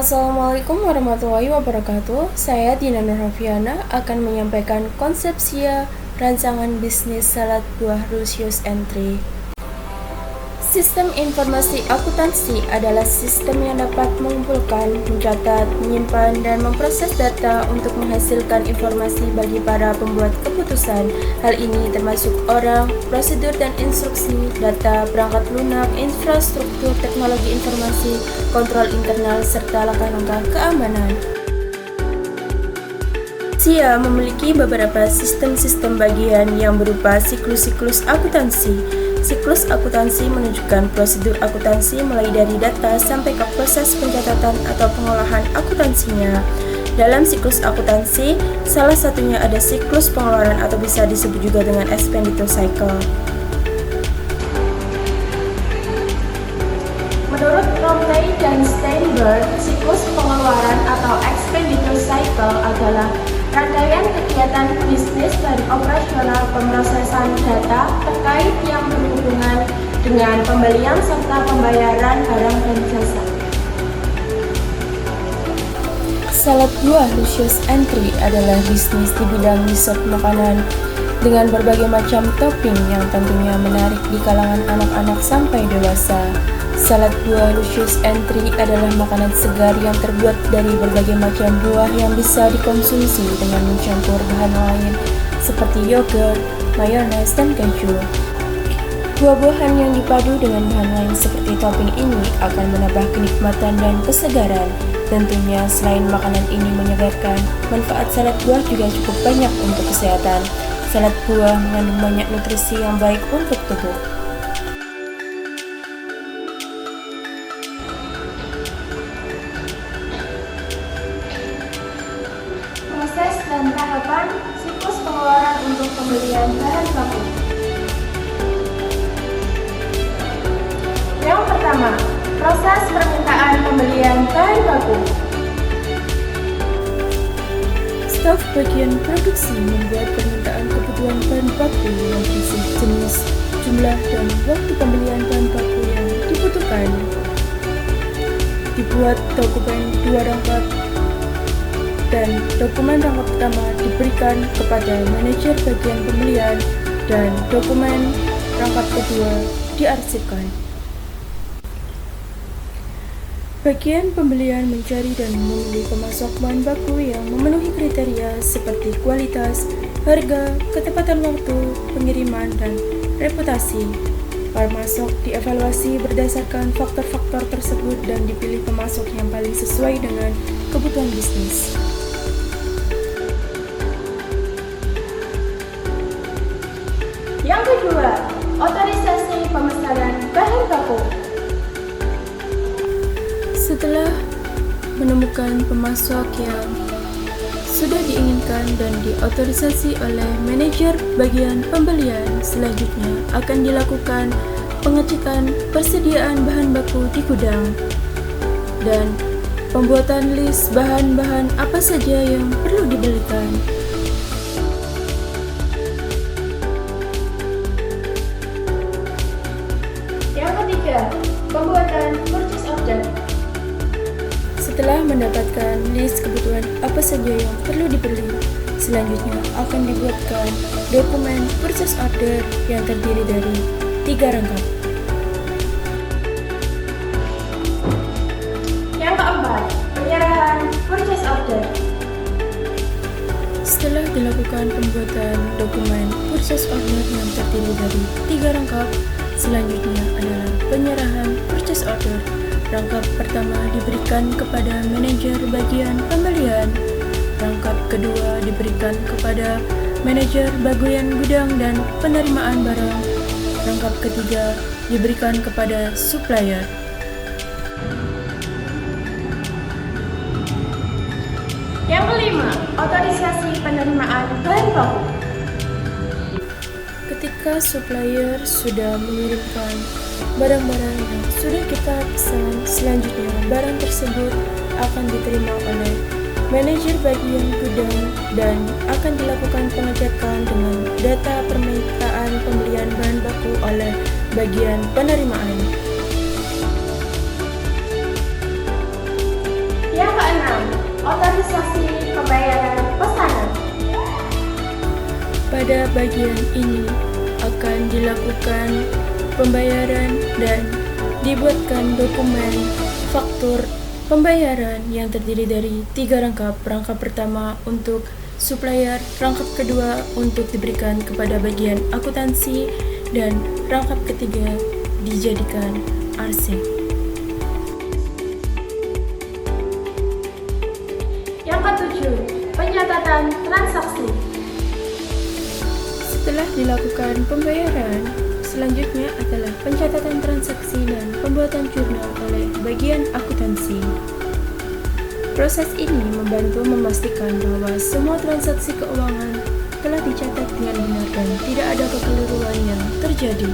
Assalamualaikum warahmatullahi wabarakatuh. Saya Dina Nurhafiana akan menyampaikan konsepsia rancangan bisnis salad buah Lucius Entry. Sistem informasi akuntansi adalah sistem yang dapat mengumpulkan, mencatat, menyimpan, dan memproses data untuk menghasilkan informasi bagi para pembuat keputusan. Hal ini termasuk orang, prosedur dan instruksi, data, perangkat lunak, infrastruktur, teknologi informasi, kontrol internal, serta langkah-langkah keamanan. SIA memiliki beberapa sistem-sistem bagian yang berupa siklus-siklus akuntansi. Siklus akuntansi menunjukkan prosedur akuntansi mulai dari data sampai ke proses pencatatan atau pengolahan akuntansinya. Dalam siklus akuntansi, salah satunya ada siklus pengeluaran atau bisa disebut juga dengan expenditure cycle. Menurut Romney dan Steinberg, siklus pengeluaran atau expenditure cycle adalah rangkaian kegiatan bisnis dan operasional pemrosesan data terkait yang berhubungan dengan pembelian serta pembayaran barang dan jasa. Salad buah Lucius Entry adalah bisnis di bidang dessert makanan dengan berbagai macam topping yang tentunya menarik di kalangan anak-anak sampai dewasa. Salad buah Lucius Entry adalah makanan segar yang terbuat dari berbagai macam buah yang bisa dikonsumsi dengan mencampur bahan lain seperti yogurt, mayones, dan keju. Buah-buahan yang dipadu dengan bahan lain seperti topping ini akan menambah kenikmatan dan kesegaran. Tentunya selain makanan ini menyegarkan, manfaat salad buah juga cukup banyak untuk kesehatan. Salad buah mengandung banyak nutrisi yang baik untuk tubuh. Proses dan tahapan siklus pengeluaran untuk pembelian bahan baku. Yang pertama, proses permintaan pembelian bahan baku. Staf bagian produksi membuat permintaan kebutuhan bahan baku yang berisi jenis, jumlah, dan waktu pembelian bahan baku yang dibutuhkan. Dibuat dokumen 2 rangkap dan dokumen rangkap pertama diberikan kepada manajer bagian pembelian dan dokumen rangkap kedua diarsipkan. Bagian pembelian mencari dan memilih pemasok bahan baku yang memenuhi kriteria seperti kualitas, harga, ketepatan waktu, pengiriman, dan reputasi. Pemasok dievaluasi berdasarkan faktor-faktor tersebut dan dipilih pemasok yang paling sesuai dengan kebutuhan bisnis. Yang kedua, otorisasi pemesanan bahan baku. Setelah menemukan pemasok yang sudah diinginkan dan diotorisasi oleh manajer bagian pembelian, selanjutnya akan dilakukan pengecekan persediaan bahan baku di gudang dan pembuatan list bahan-bahan apa saja yang perlu dibelikan. Yang ketiga, pembuatan purchase order. Setelah mendapatkan list kebutuhan apa saja yang perlu dibeli, selanjutnya akan dibuatkan dokumen purchase order yang terdiri dari 3 rangkap. Yang keempat, penyerahan purchase order. Setelah dilakukan pembuatan dokumen purchase order yang terdiri dari 3 rangkap, selanjutnya adalah penyerahan purchase order. Rangkap pertama diberikan kepada manajer bagian pembelian, rangkap kedua diberikan kepada manajer bagian gudang dan penerimaan barang, rangkap ketiga diberikan kepada supplier. Yang kelima, otorisasi penerimaan bahan baku. Ketika supplier sudah mengirimkan barang-barang yang sudah kita pesan, selanjutnya barang tersebut akan diterima oleh manajer bagian gudang dan akan dilakukan pengecekan dengan data permintaan pembelian bahan baku oleh bagian penerimaan. keenam, otorisasi pembayaran pesanan. Pada bagian ini akan dilakukan pembayaran dan dibuatkan dokumen faktur pembayaran yang terdiri dari 3 rangkap. Rangkap pertama untuk supplier, rangkap kedua untuk diberikan kepada bagian akuntansi, dan rangkap ketiga dijadikan arsip. Yang ketujuh, pencatatan transaksi. Setelah dilakukan pembayaran, selanjutnya adalah pencatatan transaksi dan pembuatan jurnal oleh bagian akuntansi. Proses ini membantu memastikan bahwa semua transaksi keuangan telah dicatat dengan benar dan tidak ada kekeliruan yang terjadi.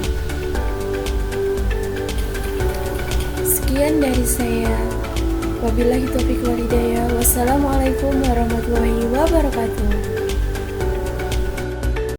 Sekian dari saya. Wabillahi taufiq wal hidayah. Wassalamualaikum warahmatullahi wabarakatuh.